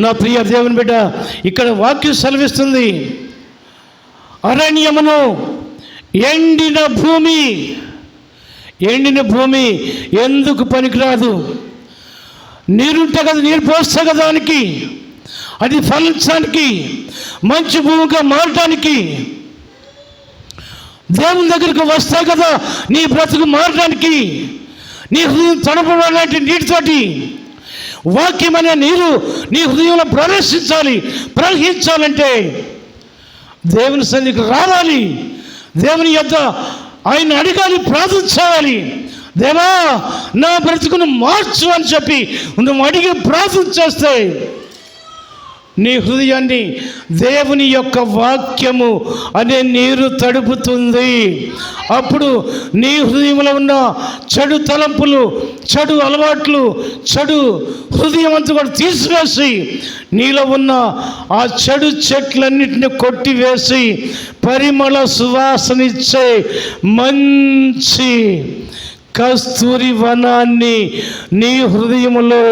నా ప్రియ దేవుని బిడ్డ, ఇక్కడ వాక్యం సెలవిస్తుంది, అరణ్యమును ఎండిన భూమి. ఎండిన భూమి ఎందుకు పనికిరాదు? నీరుంటే కదా, నీరు పోస్తే కదా దానికి, అది ఫలించడానికి, మంచి భూమిగా మారటానికి. దేవుని దగ్గరికి వస్తే కదా నీ బ్రతుకు మారడానికి, నీ హృదయం తడపడాలంటే నీటితోటి వాక్యం అనే నీరు నీ హృదయంలో ప్రవహించాలంటే దేవుని సన్నిధికి రావాలి, దేవుని యొద్ద ఆయన అడగాలి, ప్రార్థించాలి. దేవా నా బ్రతుకును మార్చు అని చెప్పి నువ్వు అడిగి ప్రార్థన చేస్తే నీ హృదయాన్ని దేవుని యొక్క వాక్యము అనే నీరు తడుపుతుంది. అప్పుడు నీ హృదయంలో ఉన్న చెడు తలంపులు, చెడు అలవాట్లు, చెడు హృదయం అంతా కూడా తీసివేసి నీలో ఉన్న ఆ చెడు చెట్లన్నింటినీ కొట్టివేసి పరిమళ సువాసనిచ్చే మంచి కస్తూరి వనాన్ని నీ హృదయములో